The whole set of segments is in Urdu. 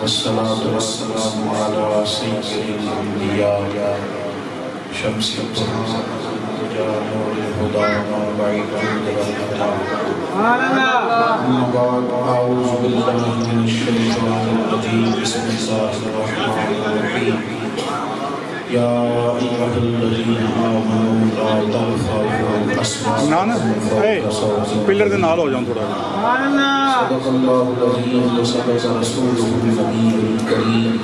والصلاة والسلام على سيد الأنبياء شمس الضحى نور الهدى منبع الجود والعطاء. أما بعد، أعوذ بالله من الشيطان الرجيم. بسم الله الرحمن الرحيم. يا أيها الذين آمنوا لا ترفعوا أصواتكم فوق صوت النبي. صدق الله العظيم وصدق رسوله النبي الكريم.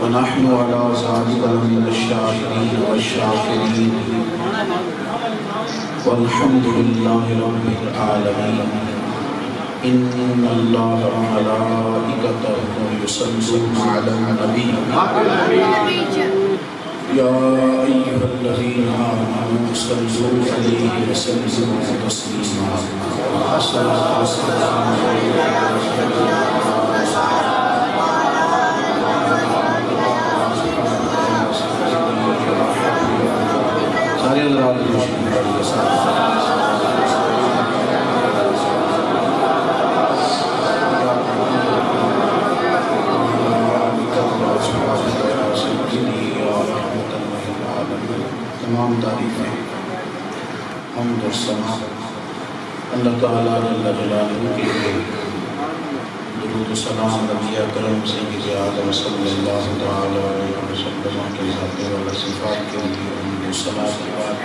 ونحن على ذلك لمن الشاهدين والشاكرين. والحمد لله رب العالمين. إن الله وملائكته يصلون على النبي. يا أيها الذين آمنوا صلوا عليه وسلموا تسليما. الصلاة والسلام سارے حضرات تمام تعریفیں حمد و ثنا اللہ تعالیٰ جل جلالہ کے لیے. درود و سلام نبی اکرم سید اعظم صلی اللہ تعالیٰ علیہ وسلم کے ذات و صفات کے لیے حمد و ثنا کے بعد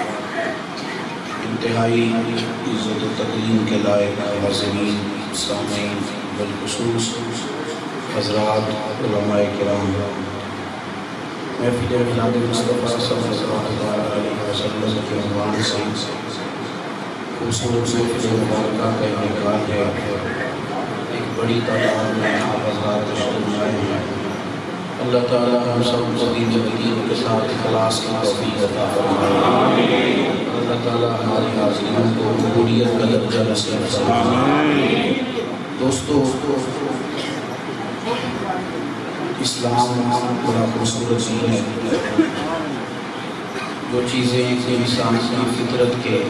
انتہائی عزت و تکریم کے لائق حاضرین سامعین بالخصوص حضرات علماء کرام، محفل میلاد مصطفیٰ صلی اللہ علیہ وسلم کے عنوان سے خوبصورت محفل مبارکہ کا انعقاد ہے. ایک بڑی تعداد میں آپ حضرات تشریف لائے ہیں. اللہ تعالیٰ ہم سب کو دین و یقین کے ساتھ اخلاص کی توفیق عطا فرمائے. اللہ تعالیٰ ہماری حاضرین کو قبولیت کا درجہ نصیب فرمائے. دوستو، اسلام بڑا خوبصورت چیز ہے. جو چیزیں انسان کی فطرت کے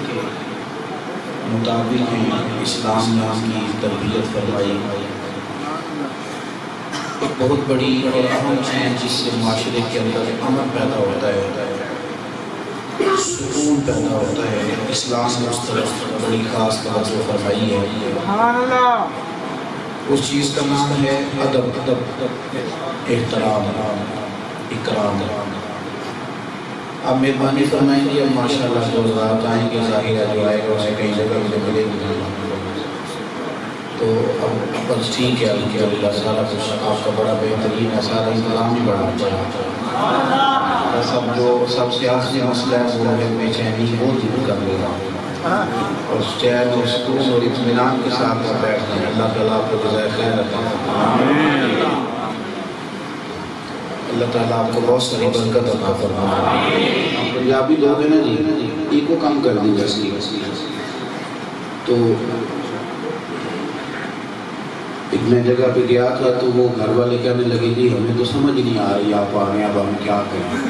مطابق ہیں، اسلام نے ہم کی تربیت فرمائی. ایک بہت بڑی اور اہم چیز جس سے معاشرے کے اندر امن پیدا ہوتا ہے، سکون پیدا ہوتا ہے، اسلام نے اس طرف بڑی خاص توجہ فرمائی ہے. اس چیز کا نام ہے ادب، احترام، اکرام. اب مہربانی فرمائیں گے. اب ماشاءاللہ جو حضرات آئیں گے، ظاہر ہے جو آئے گا اسے کئی جگہ مجھے ملے گی. تو اب بس ٹھیک ہے، الحمدللہ سارا کچھ آپ کا بڑا بہترین ہے، سارا انتظام ہی بڑا اچھا ہے. سب جو سب سیاسی مسئلہ ہے وہ ہے بے چینی، وہ دور کر لے گا اور چین اور سکون اور اطمینان کے ساتھ بیٹھ جائیں. اللہ تعالیٰ آپ کو جزائے خیر عطا فرمائے. اللہ تعالیٰ آپ کو بہت ساری برکت عطا فرمائے. آپ پنجابی دو گے نا جی، ایک کو کم کر دی جیسی. تو ایک میں جگہ پہ گیا تھا تو وہ گھر والے کہنے لگے جی ہمیں تو سمجھ نہیں آ رہی آپ آ رہے ہیں، اب ہم کیا کریں.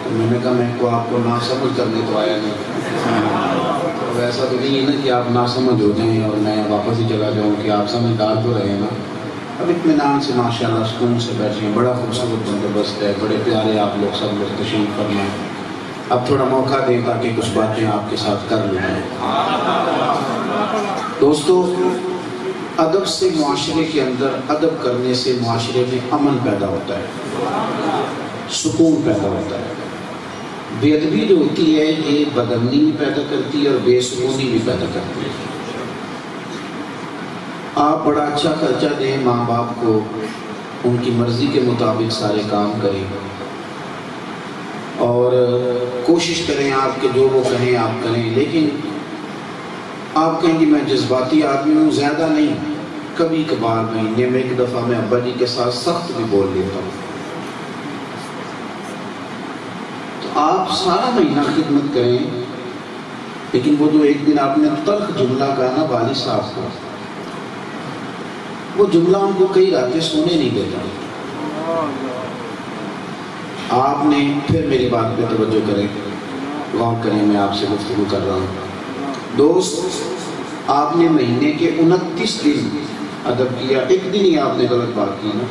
تو میں نے کہا میں کو آپ کو نہ سمجھ کرنے تو آیا نہیں. ایسا تو نہیں ہے نا کہ آپ نہ سمجھ ہو جائیں اور میں واپس ہی چلا جاؤں کہ آپ سمجھدار تو رہے نا. اب اطمینان سے ماشاءاللہ سکون سے بیٹھیں. بڑا خوبصورت بندوبست ہے، بڑے پیارے آپ لوگ سب لوگ تشریف فرمائیں. اب تھوڑا موقع دیں تاکہ کچھ باتیں آپ کے ساتھ کر لیں. دوستو، ادب سے معاشرے کے اندر، ادب کرنے سے معاشرے میں امن پیدا ہوتا ہے، سکون پیدا ہوتا ہے. بے ادبی جو ہوتی ہے یہ بدامنی بھی پیدا کرتی ہے اور بے سکونی بھی پیدا کرتی ہے. آپ بڑا اچھا خرچہ دیں ماں باپ کو، ان کی مرضی کے مطابق سارے کام کریں اور کوشش کریں آپ کے جو وہ کہیں آپ کریں. لیکن آپ کہیں کہ میں جذباتی آدمی ہوں، زیادہ نہیں، کبھی کبھار مہینے میں ایک دفعہ میں ابا جی کے ساتھ سخت بھی بول لیتا ہوں. آپ سارا مہینہ خدمت کریں، لیکن وہ جو ایک دن آپ نے تلخ جملہ کہا نا والد صاحب کو، وہ جملہ ان کو کئی راتیں سونے نہیں دیتا. آپ نے پھر میری بات پہ توجہ کریں، غور کریں، میں آپ سے گفتگو کر رہا ہوں. دوست، آپ نے مہینے کے 29 دن ادب کیا، ایک دن ہی آپ نے غلط بات کی نا،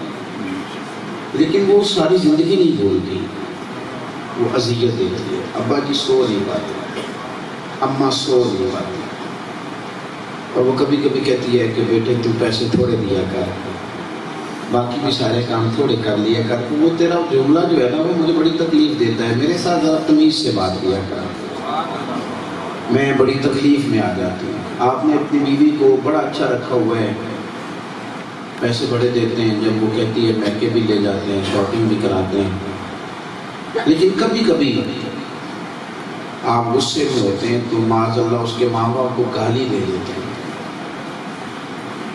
لیکن وہ ساری زندگی نہیں بولتی، وہ اذیت دیتی ہے، ابا کی سو نہیں پاتی، اماں سو نہیں پاتی، اور وہ کبھی کبھی کہتی ہے کہ بیٹے تو پیسے تھوڑے دیا کر، باقی بھی سارے کام تھوڑے کر لیا کر، وہ تیرا جملہ جو ہے نا وہ مجھے بڑی تکلیف دیتا ہے، میرے ساتھ ذرا تمیز سے بات کیا کر، میں بڑی تکلیف میں آ جاتی ہوں۔ آپ نے اپنی بیوی کو بڑا اچھا رکھا ہوا ہے، پیسے بڑے دیتے ہیں، جب وہ کہتی ہے میکے بھی لے جاتے ہیں، شاپنگ بھی کراتے ہیں، لیکن کبھی کبھی آپ غصے میں ہوتے ہیں تو معاذ اللہ اس کے ماں باپ کو گالی دے دیتے ہیں،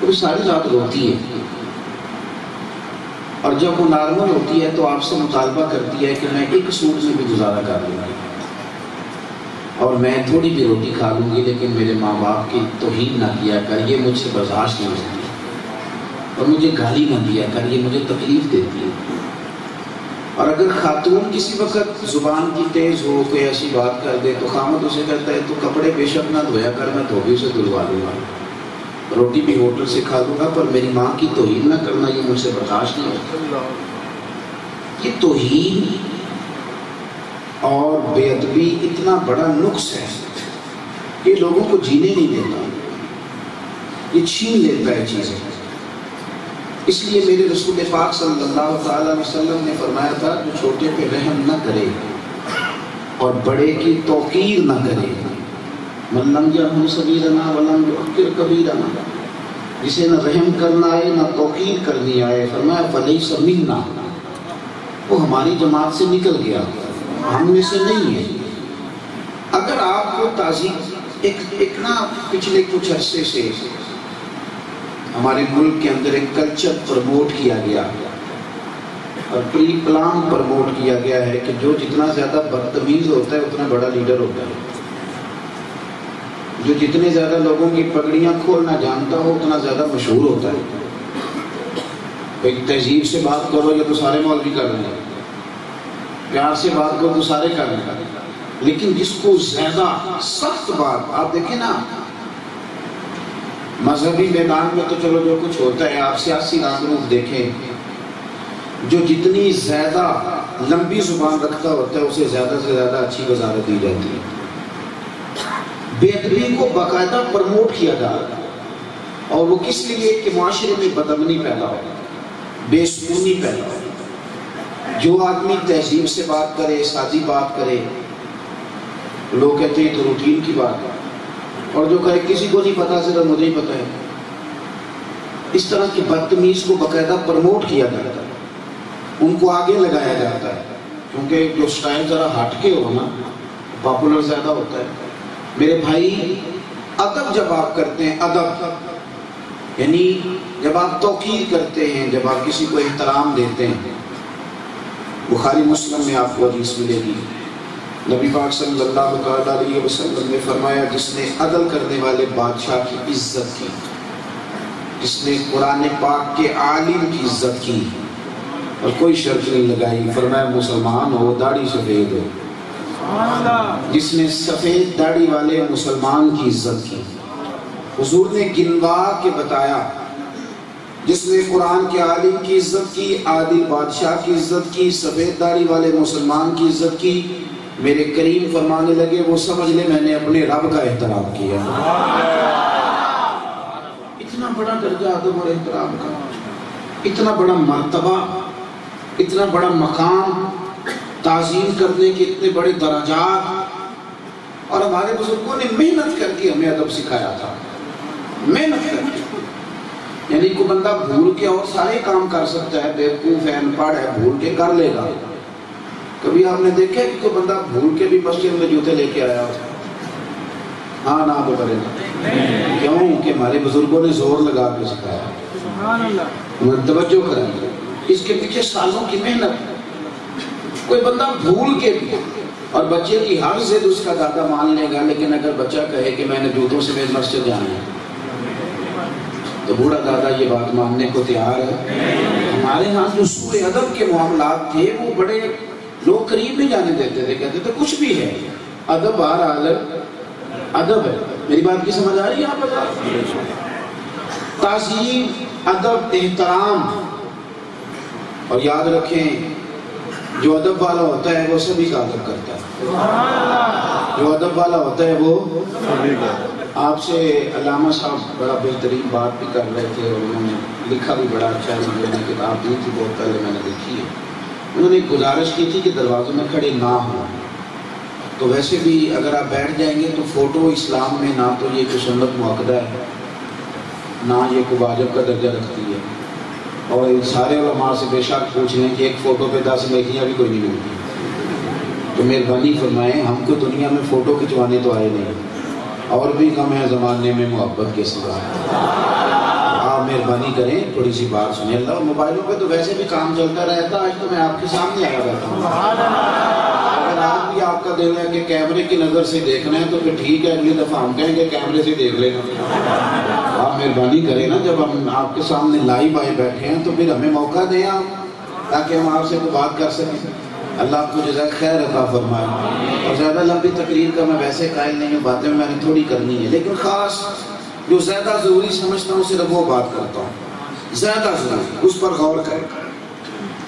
وہ ساری رات روتی ہے، اور جب وہ نارمل ہوتی ہے تو آپ سے مطالبہ کرتی ہے کہ میں ایک سوٹ میں بھی گزارا کر لوں گی اور میں تھوڑی بھی روٹی کھا لوں گی، لیکن میرے ماں باپ کی توہین نہ کیا کر، یہ مجھ سے برداشت نہیں ہوتی، اور مجھے گالی نہ دیا کر، یہ مجھے تکلیف دیتی ہے۔ اور اگر خاتون کسی وقت زبان کی تیز ہو، کوئی ایسی بات کر دے تو خامد اسے کہتا ہے تو کپڑے بے شک نہ دھویا کر، میں دھوبی سے دھلوا دوں گا، روٹی بھی ہوٹل سے کھا لوں گا، پر میری ماں کی توہین نہ کرنا یہ مجھ سے برداشت نہیں ہوتا۔ یہ توہین اور بے ادبی اتنا بڑا نقص ہے کہ لوگوں کو جینے نہیں دیتا، یہ چھین لیتا ہے چیزیں۔ اس لیے میرے رسول پاک صلی اللہ تعالی علیہ وسلم نے فرمایا تھا جو چھوٹے پہ رحم نہ کرے اور بڑے کی توقیر نہ کرے، من لم یرحم صغیرنا ولم یوقر کبیرنا، جسے نہ رحم کرنا آئے نہ توقیر کرنی آئے، فرمایا فلیس منا، وہ ہماری جماعت سے نکل گیا، ہم میں سے نہیں ہے۔ اگر آپ کو تعظیم ایک نا پچھلے کچھ عرصے سے ہمارے ملک کے اندر ایک کلچر پروموٹ کیا گیا اور پری پلان پروموٹ کیا گیا ہے کہ جو جتنا زیادہ بدتمیز ہوتا ہے اتنا بڑا لیڈر ہوتا ہے، جو جتنے زیادہ لوگوں کی پگڑیاں کھولنا جانتا ہو اتنا زیادہ مشہور ہوتا ہے۔ ایک تہذیب سے بات کرو یا تو سارے مولوی کر رہے ہیں، پیار سے بات کرو تو سارے کر رہے ہیں، لیکن جس کو زیادہ سخت بات، آپ دیکھیں نا مذہبی میدان میں تو چلو جو کچھ ہوتا ہے، آپ سیاسی رانگروف دیکھیں، جو جتنی زیادہ لمبی زبان رکھتا ہوتا ہے اسے زیادہ سے زیادہ اچھی وزارت دی جاتی ہے۔ بے ادبی کو باقاعدہ پروموٹ کیا جا رہا ہے، اور وہ کس لیے کہ معاشرے میں بدامنی پیدا ہو، بے سکونی پیدا ہو۔ جو آدمی تہذیب سے بات کرے، سادی بات کرے، لوگ کہتے ہیں تو روٹین کی بات ہے، اور جو کہے کسی کو نہیں پتا صرف مجھے ہی پتا ہے، اس طرح کی بدتمیز کو باقاعدہ پروموٹ کیا جاتا ہے، ان کو آگے لگایا جاتا ہے، کیونکہ جو سٹائل ذرا ہٹ کے ہو نا پاپولر زیادہ ہوتا ہے۔ میرے بھائی، ادب جب آپ کرتے ہیں، ادب یعنی جب آپ توقیر کرتے ہیں، جب آپ کسی کو احترام دیتے ہیں، بخاری مسلم میں آپ کو حدیث ملے گی، نبی پاک صلی اللہ تعالیٰ علیہ وسلم نے فرمایا جس نے عدل کرنے والے بادشاہ کی عزت کی، جس نے قرآن پاک کے عالم کی عزت کی اور کوئی شرط نہیں لگائی، فرمایا مسلمان ہو داڑھی سفید ہو، جس نے سفید داڑھی والے مسلمان کی عزت کی، حضور نے گنوا کے بتایا، جس نے قرآن کے عالم کی عزت کی، عادل بادشاہ کی عزت کی، سفید داڑھی والے مسلمان کی عزت کی، میرے کریم فرمانے لگے وہ سمجھ لے میں نے اپنے رب کا احترام کیا۔ اتنا بڑا درجہ ادب اور احترام کا، اتنا بڑا مرتبہ، اتنا بڑا مقام، تعظیم کرنے کے اتنے بڑے درجات، اور ہمارے بزرگوں نے محنت کر کے ہمیں ادب سکھایا تھا، محنت کر کے۔ یعنی کوئی بندہ بھول کے اور سارے کام کر سکتا ہے، بیوقوف ہے، ان پڑھ ہے، بھول کے کر لے گا۔ کبھی آپ نے دیکھا کہ کوئی بندہ بھول کے بھی مسجد میں جوتے لے کے آیا؟ ہاں نہ تو کرے گا، کیوں کہ ہمارے بزرگوں نے زور لگا کے سکھایا، توجہ کریں، اس کے پیچھے سالوں کی محنت۔ کوئی بندہ بھول کے بھی، اور بچے کی ہر ضد اس کا دادا مان لے گا، لیکن اگر بچہ کہے کہ میں نے جوتوں سے میرے مسجد جانا ہے تو بوڑھا دادا یہ بات ماننے کو تیار ہے۔ ہمارے ہاں جو سوء ادب کے معاملات تھے وہ بڑے لوگ قریب نہیں جانے دیتے تھے، کہتے تھے کچھ بھی ہے، ادب بہرحال ادب ہے۔ میری بات کی سمجھ آ رہی ہے آپ بتا؟ تعظیم ادب احترام. اور یاد رکھیں جو ادب والا ہوتا ہے وہ سبھی کا ادب کرتا ہے. جو ادب والا ہوتا ہے وہ سبھی کا. آپ سے علامہ صاحب بڑا بہترین بات بھی کر رہے تھے اور انہوں نے لکھا بھی بڑا اچھا ہے. مجھے نے کتاب دی تھی بہت پہلے, میں نے دیکھی ہے. انہوں نے ایک گزارش کی تھی کہ دروازوں میں کھڑے نہ ہوں. تو ویسے بھی اگر آپ بیٹھ جائیں گے تو فوٹو اسلام میں نہ تو یہ کوئی سنت مؤکدہ ہے نہ یہ کوئی واجب کا درجہ رکھتی ہے. اور سارے علماء سے بے شک پوچھ لیں کہ ایک فوٹو پہ 10 نیکیاں بھی کوئی نہیں ملتی. تو مہربانی فرمائیں, ہم کو دنیا میں فوٹو کھنچوانے تو آئے نہیں, اور بھی کم ہے زمانے میں محبت کے سوا. آپ مہربانی کریں تھوڑی سی بات سنیں. اللہ موبائلوں پہ تو ویسے بھی کام چلتا رہتا, آج تو میں آپ کے سامنے آیا رہتا ہوں. اگر آپ بھی آپ کا دل ہے کہ کیمرے کی نظر سے دیکھنا ہے تو پھر ٹھیک ہے, اگلی دفعہ ہم کہیں گے کیمرے سے دیکھ لینا. آپ مہربانی کریں نا, جب ہم آپ کے سامنے لائیو آئے بیٹھے ہیں تو پھر ہمیں موقع دیں آپ, تاکہ ہم آپ سے کوئی بات کر سکیں. اللہ آپ کو جزائے خیر عطا فرمائے. اور زیادہ لمبی تقریر کا میں ویسے قائل نہیں ہوں, باتیں میں نے تھوڑی کرنی ہے, لیکن خاص جو زیادہ ضروری سمجھتا ہوں صرف وہ بات کرتا ہوں. زیادہ ضروری اس پر غور کریں.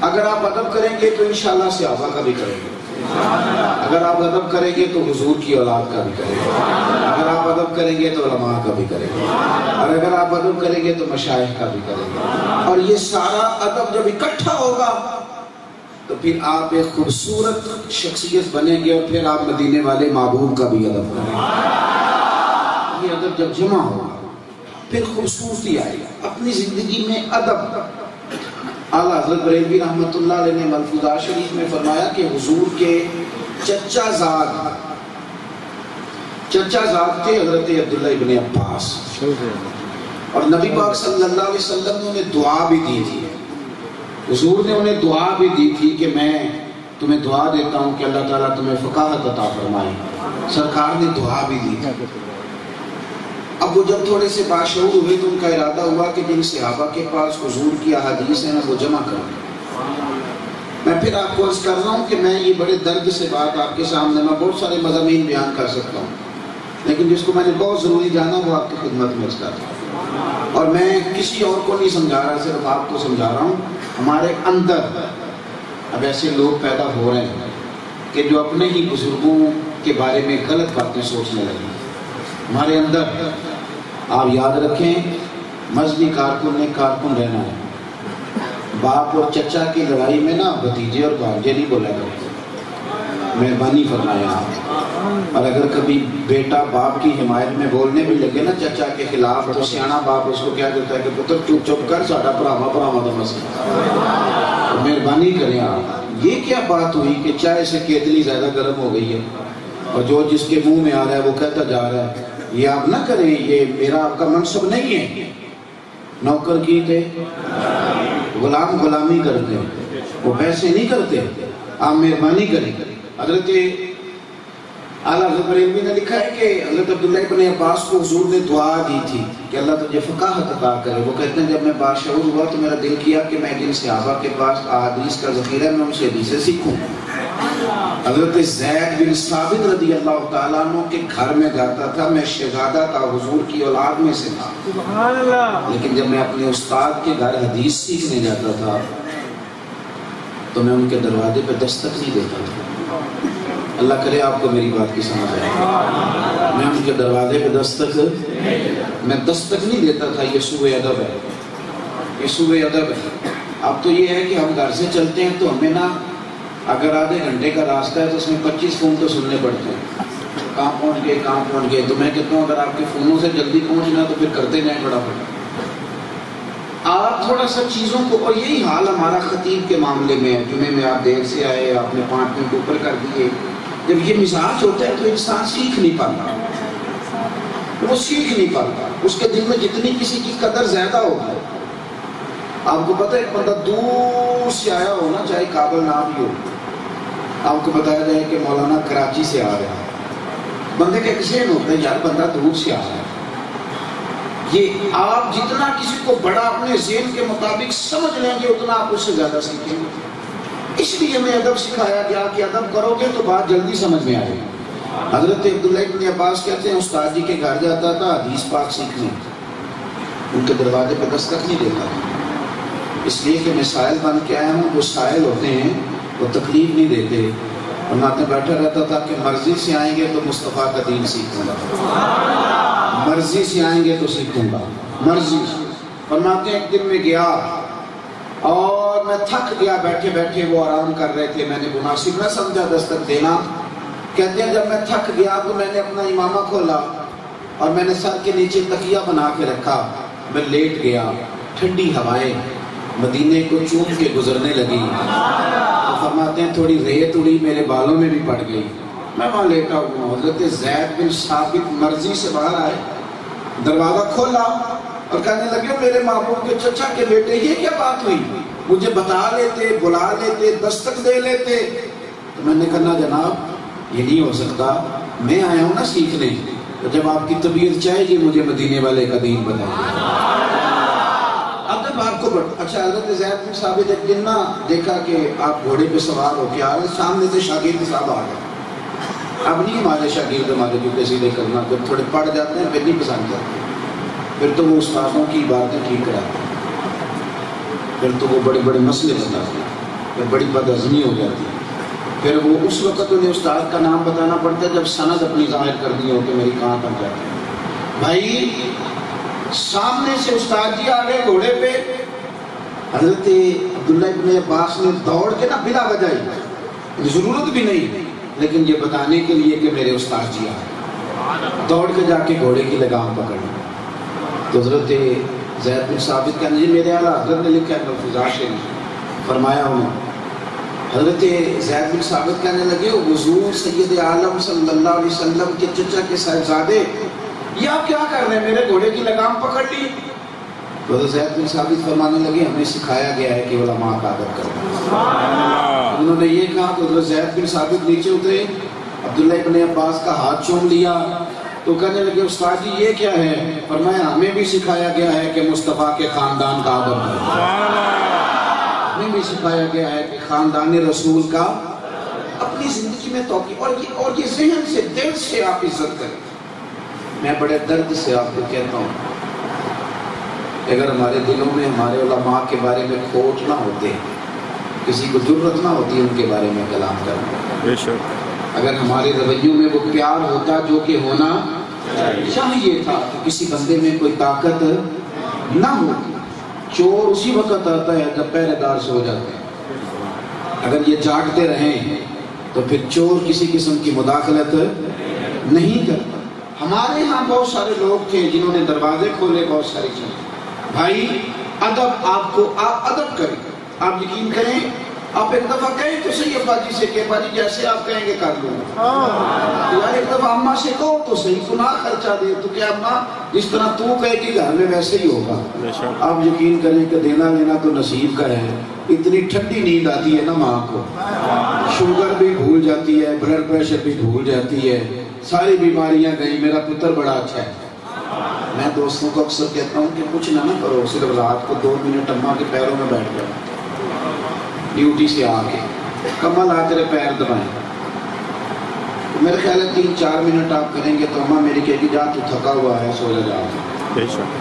اگر آپ ادب کریں گے تو انشاءاللہ صحابہ کا بھی کریں گے. اگر آپ ادب کریں گے تو حضور کی اولاد کا بھی کریں گے. اگر آپ ادب کریں گے تو علماء کا بھی کریں گے. اور اگر آپ ادب کریں گے تو مشائخ کا بھی کریں گے. اور یہ سارا ادب جب اکٹھا ہوگا تو پھر آپ ایک خوبصورت شخصیت بنیں گے, اور پھر آپ مدینے والے محبوب کا بھی ادب کریں گے. یہ ادب جب جمع ہوگا پھر خوبصورتی آئے گا. اپنی زندگی میں ادب. اعلیٰ حضرت بریلوی رحمۃ اللہ علیہ نے ملفوظات شریف میں فرمایا کہ حضور کے چچا زاد تھے حضرت عبداللہ ابن عباس, اور نبی پاک صلی اللہ علیہ وسلم نے انہیں دعا بھی دی تھی. حضور نے انہیں دعا بھی دی تھی کہ میں تمہیں دعا دیتا ہوں کہ اللہ تعالیٰ تمہیں فقاہت عطا فرمائے. سرکار نے دعا بھی دی تھی. اب وہ جب تھوڑے سے باشعور ہوئے تو ان کا ارادہ ہوا کہ جن صحابہ کے پاس حضور کی احادیث ہیں وہ جمع کریں. میں پھر آپ کو عرض کر رہا ہوں کہ میں یہ بڑے درد سے بات آپ کے سامنے, میں بہت سارے مضامین بیان کر سکتا ہوں, لیکن جس کو میں نے بہت ضروری جانا وہ آپ کی خدمت میں عرض کر رہا ہوں. اور میں کسی اور کو نہیں سمجھا رہا, صرف آپ کو سمجھا رہا ہوں. ہمارے اندر اب ایسے لوگ پیدا ہو رہے ہیں کہ جو اپنے ہی بزرگوں کے بارے میں غلط باتیں سوچنے لگے. ہمارے اندر آپ یاد رکھیں, مذہبی کارکن نے کارکن رہنا ہے. باپ اور چچا کی لڑائی میں نا بھتیجے اور بھانجے نہیں بولا کرتے. مہربانی فرمایا. اور اگر کبھی بیٹا باپ کی حمایت میں بولنے بھی لگے نا چچا کے خلاف, تو سیانا باپ اس کو کیا کہتا ہے کہ پتر چپ چپ کر, ساڈا پراوا دا مسئلہ. مہربانی کریں آپ. یہ کیا بات ہوئی کہ چائے سے کیتلی زیادہ گرم ہو گئی ہے اور جو جس کے منہ میں آ رہا ہے وہ کہتا جا رہا ہے. یہ آپ نہ کریں, یہ میرا آپ کا منصب نہیں ہے. نوکر کی تھے, غلام غلامی کرتے, وہ پیسے نہیں کرتے. آپ مہربانی کریں. حضرت اعلیٰ حضرت بریلوی نے لکھا ہے کہ حضرت عبداللہ ابن عباس کو حضور نے دعا دی تھی کہ اللہ تجھے فقاہت عطا کرے. وہ کہتے ہیں جب میں باشعور ہوا تو میرا دل کیا کہ میں جن صحابہ کے پاس احادیث کا ذخیرہ ہے میں ان سے حدیثیں سیکھوں. حضرت زید بن ثابت رضی اللہ تعالیٰ عنہ کے گھر میں جاتا تھا, میں شہزادہ تھا, حضور کی اولاد میں سے تھا, لیکن جب میں اپنے استاد کے گھر حدیث سیکھنے جاتا تھا تو میں ان کے دروازے پہ دستک نہیں دیتا تھا. اللہ کرے آپ کو میری بات کی سمجھ آئے. میں ان کے دروازے پہ دستک نہیں دیتا تھا. یہ سوء ادب ہے, یہ سوء ادب ہے. اب تو یہ ہے کہ ہم گھر سے چلتے ہیں تو ہمیں نا اگر آدھے گھنٹے کا راستہ ہے تو اس میں 25 فون تو سننے پڑتے ہیں. کہاں پہنچ گئے. تو میں کہتا ہوں اگر آپ کے فونوں سے جلدی پہنچنا تو پھر کرتے جائیں فٹافٹ. آپ تھوڑا سا چیزوں کو, اور یہی حال ہمارا خطیب کے معاملے میں ہے. جمعے میں آپ دیر سے آئے, آپ نے 5 منٹ اوپر کر دیے. جب یہ مزاج ہوتا ہے تو انسان سیکھ نہیں پاتا, وہ سیکھ نہیں پاتا. اس کے دل میں جتنی کسی کی قدر زیادہ ہوگی. آپ کو پتہ ہے ایک بندہ دور سے آیا ہو نا, چاہے کابل نہ بھی ہو, آپ کو بتایا جائے کہ مولانا کراچی سے آ رہا ہے, بندے کا ایک ذہن ہوتا ہے یار بندہ دور سے آ رہا ہے. یہ آپ جتنا کسی کو بڑا اپنے ذہن کے مطابق سمجھ لیں گے اتنا آپ اس سے زیادہ سیکھیں گے. اس لیے ہمیں ادب سکھایا گیا کہ ادب کرو گے تو بات جلدی سمجھ میں آئے گی. حضرت عبداللہ ابن عباس کہتے ہیں استاد جی کے گھر جاتا تھا حدیث پاک سیکھنے. ان کے دروازے پہ دستک نہیں دیتا تھا، اس لیے کہ میں سائل بن کے آیا ہوں. جو سائل ہوتے ہیں وہ تکلیف نہیں دیتے. اور میں بیٹھا رہتا تھا کہ مرضی سے آئیں گے تو مصطفیٰ کا دین سیکھوں گا، مرضی سے آئیں گے تو سیکھوں گا، مرضی سے. فرماتے ایک دن میں گیا اور میں تھک گیا، بیٹھے بیٹھے وہ آرام کر رہے تھے، میں نے مناسب نہ سمجھا دستک دینا. کہتے ہیں جب میں تھک گیا تو میں نے اپنا امامہ کھولا اور میں نے سر کے نیچے تکیہ بنا کے رکھا، میں لیٹ گیا. ٹھنڈی ہوائیں مدینے کو چوم کے گزرنے لگی. تو فرماتے ہیں تھوڑی ریت اڑی، میرے بالوں میں بھی پڑ گئی. میں وہاں لیٹا ہوں. حضرت زید بن ثابت مرضی سے باہر آئے، دروازہ کھولا اور کہنے لگے میرے محبوب کے چچا کے بیٹے یہ کیا بات ہوئی؟ مجھے بتا لیتے، بلا لیتے، دستک دے لیتے. تو میں نے کہا جناب یہ نہیں ہو سکتا، میں آیا ہوں نا سیکھنے. تو جب آپ کی طبیعت چاہے گی مجھے مدینے والے کا دین بتائیے. اب آپ کو اچھا حضرت زید بن ثابت ایک دن نہ دیکھا کہ آپ گھوڑے پہ سوار ہو کے آ رہے، سامنے سے شاگرد صاحب آ گئے. اب نہیں ہمارے شاگرد ہمارے جوتے سیدھے کرنا، جب تھوڑے پڑ جاتے ہیں پھر نہیں پسند کرتے، پھر تو وہ استادوں کی باتیں ٹھیک کراتے ہیں، پھر تو وہ بڑے بڑے مسئلے بتاتے ہیں، پھر بڑی بدہضمی ہو جاتی ہے. پھر وہ اس وقت انہیں استاد کا نام بتانا پڑتا ہے جب سند اپنی ظاہر کرنی ہو کہ میری کہاں تک جاتی ہے. بھائی سامنے سے استاد جی آ گئے گھوڑے پہ. حضرت عبداللہ ابن عباس نے دوڑ کے نا بلا بجائی، ضرورت بھی نہیں لیکن یہ بتانے کے لیے کہ میرے استاد جی آئے، دوڑ کے جا کے گھوڑے کی لگام پکڑی. تو حضرت زید بن ثابت کہنے جی میرے اعلیٰ حضرت نے لکھا ہے ملفوظات سے فرمایا ہوں. حضرت زید بن ثابت کہنے لگے حضور سید عالم صلی اللہ علیہ وسلم کے چچا کے صاحبزادے یہ آپ کیا کر رہے ہیں، میرے گھوڑے کی لگام پکڑ لی. تو حضرت زید بن ثابت فرمانے لگے ہمیں سکھایا گیا ہے کہ علماء کا ادب کرو. انہوں نے یہ کہا تو حضرت زید بن ثابت نیچے اترے، عبداللہ ابن عباس کا ہاتھ چوم لیا. تو کہنے لگے استاد جی یہ کیا ہے؟ فرمایا ہمیں بھی سکھایا گیا ہے کہ مصطفیٰ کے خاندان کا ادب کرو، ہمیں بھی سکھایا گیا ہے کہ خاندان رسول کا اپنی زندگی میں توقیر اور یہ ذہن سے دل سے آپ عزت کریں. میں بڑے درد سے آپ کو کہتا ہوں اگر ہمارے دلوں میں ہمارے علماء کے بارے میں کھوٹ نہ ہوتے، کسی کو ضرورت نہ ہوتی ان کے بارے میں کلام کرنا، اگر ہمارے رویوں میں وہ پیار ہوتا جو کہ ہونا چاہیے تھا تو کسی بندے میں کوئی طاقت نہ ہوتی. چور اسی وقت آتا ہے جب پہرے دار سو جاتے ہیں. اگر یہ جاگتے رہیں تو پھر چور کسی قسم کی مداخلت نہیں کرتا. ہمارے ہاں بہت سارے لوگ تھے جنہوں نے دروازے کھولے بہت ساری چیزیں. بھائی ادب آپ ادب کریں. آپ یقین کریں آپ ایک دفعہ کہیں تو صحیح ابا جی سے کہ ابا جی جیسے آپ کہیں گے کر لوں گا. یار ایک دفعہ اماں سے کہو تو صحیح گناہ خرچہ دے تو کیا اماں جس طرح تو کہے کہ گھر میں ویسے ہی ہوگا. آپ یقین کریں کہ دینا لینا تو نصیب کا ہے. اتنی ٹھنڈی نیند آتی ہے نا ماں کو، شوگر بھی بھول جاتی ہے، بلڈ پریشر بھی بھول جاتی ہے، ساری بیماریاں گئی. میرا پتر بڑا اچھا ہے. میں دوستوں کو اکثر کہتا ہوں کہ کچھ نہ کرو، صرف رات کو 2 منٹ اماں کے پیروں میں بیٹھ جاؤ، ڈیوٹی سے آ کے کمل آ تیرے پیر دبائیں. تو میرے خیال ہے 3-4 منٹ آپ کریں گے تو اماں میری کہے گی جا تو تھکا ہوا ہے سو جا.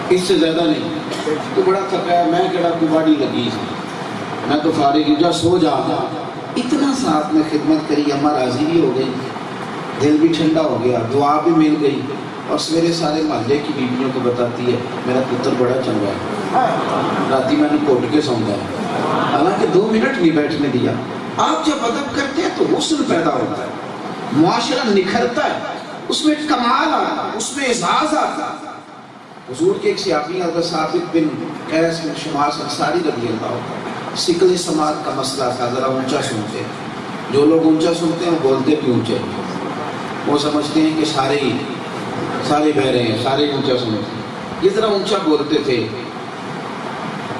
اس سے زیادہ نہیں. تو بڑا تھکا ہے، میں کہڑا کباڑی لگی تھی، میں تو فارغ جا سو جا. اتنا ساتھ میں خدمت کری، اماں راضی بھی ہو گئی، دل بھی ٹھنڈا ہو گیا، دعا بھی مل گئی. اور سویرے سارے محلے کی بیویوں کو بتاتی ہے میرا پتر بڑا چنگا ہے، راتی میں نے کوٹ کے سوندا ہے، حالانکہ 2 منٹ نہیں بیٹھنے دیا. آپ جب ادب کرتے ہیں تو حسن پیدا ہوتا ہے، معاشرہ نکھرتا ہے، اس میں کمال آتا ہے، اس میں اعزاز آتا ہے. حضور کے ایک صحابی حضرت ثابت بن قیس بن شماس انصاری رضی اللہ عنہ، سکل سماعت کا مسئلہ تھا. ذرا اونچا سنتے ہیں، جو لوگ اونچا سنتے ہیں وہ بولتے بھی اونچے، وہ سمجھتے ہیں کہ سارے بہ رہے ہیں، سارے اونچا سنتے ہیں. یہ ذرا اونچا بولتے تھے.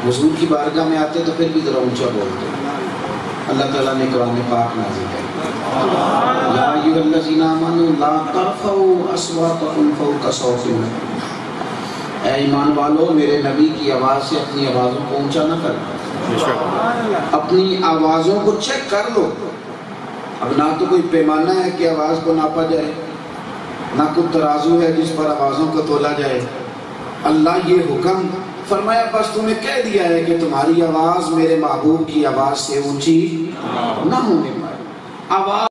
حضور کی بارگاہ میں آتے تو پھر بھی ذرا اونچا بولتے. اللہ تعالیٰ نے قرآن پاک نازل کیا، یا ایھا الذین آمنوا لا ترفعوا اصواتکم فوق صوت النبی. اے ایمان والو میرے نبی کی آواز سے اپنی آوازوں کو اونچا نہ کرنا، اپنی آوازوں کو چیک کر لو. اب نہ تو کوئی پیمانہ ہے کہ آواز کو ناپا جائے، نہ کوئی ترازو ہے جس پر آوازوں کو تولا جائے. اللہ یہ حکم فرمایا بس تمہیں کہہ دیا ہے کہ تمہاری آواز میرے محبوب کی آواز سے اونچی نہ ہونے پائے. آواز